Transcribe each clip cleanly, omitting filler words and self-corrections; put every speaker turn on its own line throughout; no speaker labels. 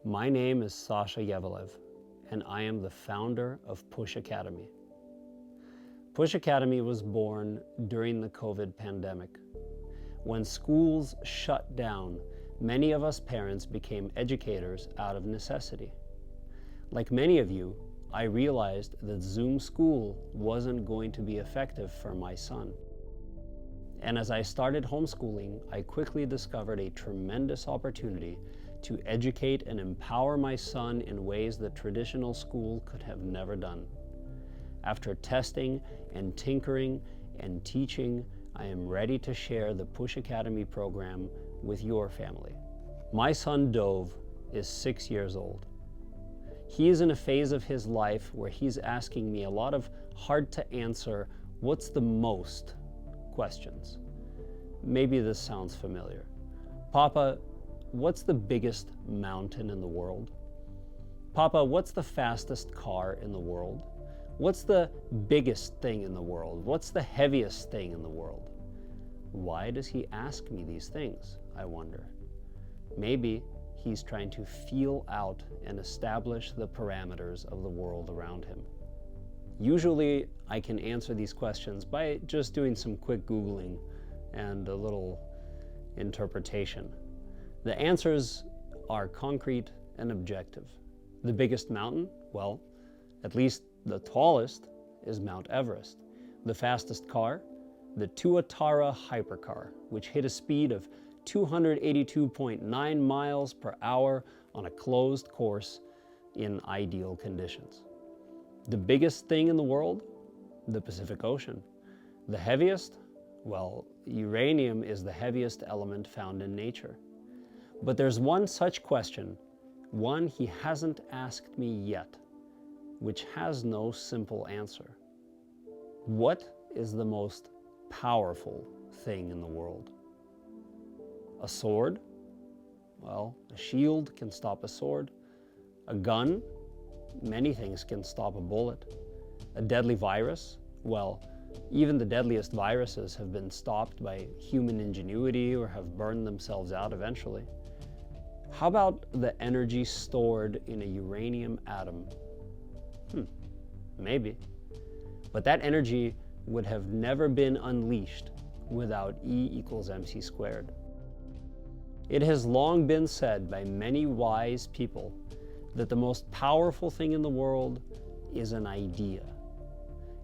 My name is Sasha Yevelev, and I am the founder of Push Academy. Push Academy was born during the COVID pandemic. When schools shut down, many of us parents became educators out of necessity. Like many of you, I realized that Zoom school wasn't going to be effective for my son. And as I started homeschooling, I quickly discovered a tremendous opportunity to educate and empower my son in ways that traditional school could have never done. After testing and tinkering and teaching, I am ready to share the Push Academy program with your family. My son Dove is 6 years old. He is in a phase of his life where he's asking me a lot of hard to answer, what's the most questions. Maybe this sounds familiar. Papa, what's the biggest mountain in the world? Papa, what's the fastest car in the world? What's the biggest thing in the world? What's the heaviest thing in the world? Why does he ask me these things, I wonder? Maybe he's trying to feel out and establish the parameters of the world around him. Usually, I can answer these questions by just doing some quick Googling and a little interpretation. The answers are concrete and objective. The biggest mountain? Well, at least the tallest is Mount Everest. The fastest car? The Tuatara hypercar, which hit a speed of 282.9 miles per hour on a closed course in ideal conditions. The biggest thing in the world? The Pacific Ocean. The heaviest? Well, uranium is the heaviest element found in nature. But there's one such question, one he hasn't asked me yet, which has no simple answer. What is the most powerful thing in the world? A sword? Well, a shield can stop a sword. A gun? Many things can stop a bullet. A deadly virus? Well, even the deadliest viruses have been stopped by human ingenuity or have burned themselves out eventually. How about the energy stored in a uranium atom? Maybe. But that energy would have never been unleashed without E equals mc squared. It has long been said by many wise people that the most powerful thing in the world is an idea.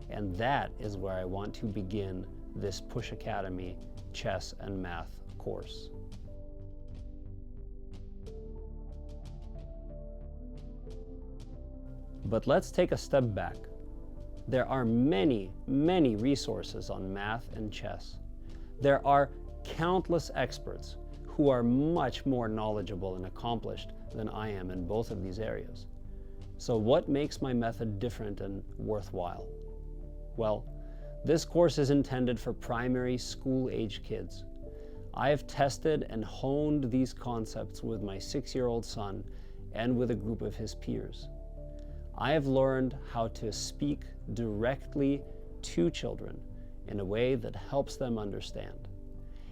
And that is where I want to begin this Push Academy chess and math course. But let's take a step back. There are many, many resources on math and chess. There are countless experts who are much more knowledgeable and accomplished than I am in both of these areas. So what makes my method different and worthwhile? Well, this course is intended for primary school-age kids. I have tested and honed these concepts with my 6-year-old son and with a group of his peers. I have learned how to speak directly to children in a way that helps them understand.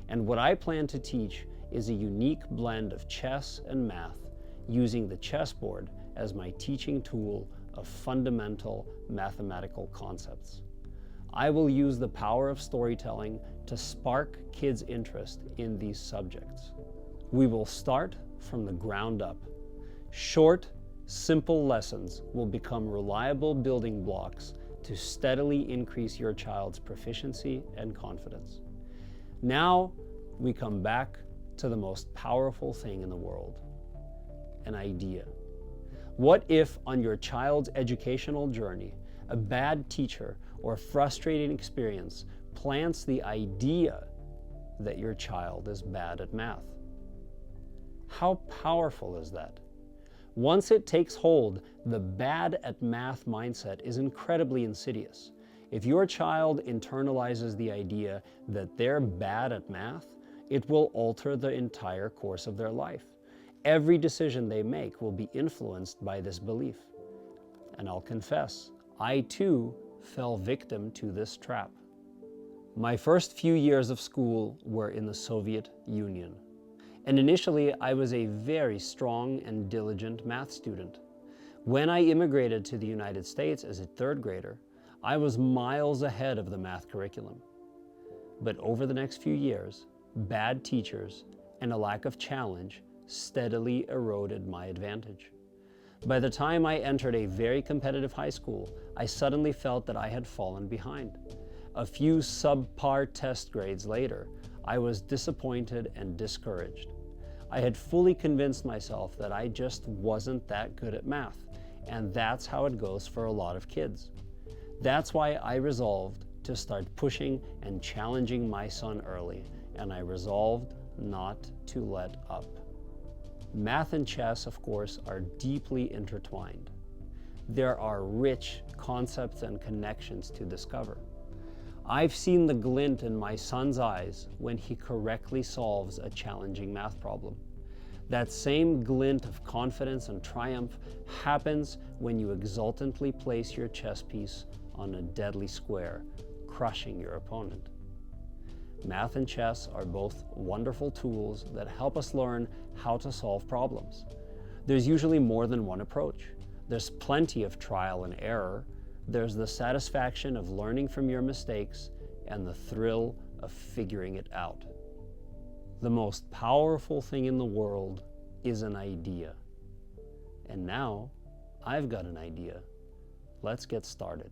And what I plan to teach is a unique blend of chess and math, using the chessboard as my teaching tool of fundamental mathematical concepts. I will use the power of storytelling to spark kids' interest in these subjects. We will start from the ground up. Short, simple lessons will become reliable building blocks to steadily increase your child's proficiency and confidence. Now we come back to the most powerful thing in the world, an idea. What if on your child's educational journey, a bad teacher or frustrating experience plants the idea that your child is bad at math? How powerful is that? Once it takes hold, the bad at math mindset is incredibly insidious. If your child internalizes the idea that they're bad at math, it will alter the entire course of their life. Every decision they make will be influenced by this belief. And I'll confess, I too fell victim to this trap. My first few years of school were in the Soviet Union. And initially, I was a very strong and diligent math student. When I immigrated to the United States as a third grader, I was miles ahead of the math curriculum. But over the next few years, bad teachers and a lack of challenge steadily eroded my advantage. By the time I entered a very competitive high school, I suddenly felt that I had fallen behind. A few subpar test grades later, I was disappointed and discouraged. I had fully convinced myself that I just wasn't that good at math, and that's how it goes for a lot of kids. That's why I resolved to start pushing and challenging my son early, and I resolved not to let up. Math and chess, of course, are deeply intertwined. There are rich concepts and connections to discover. I've seen the glint in my son's eyes when he correctly solves a challenging math problem. That same glint of confidence and triumph happens when you exultantly place your chess piece on a deadly square, crushing your opponent. Math and chess are both wonderful tools that help us learn how to solve problems. There's usually more than one approach. There's plenty of trial and error. There's the satisfaction of learning from your mistakes and the thrill of figuring it out. The most powerful thing in the world is an idea. And now, I've got an idea. Let's get started.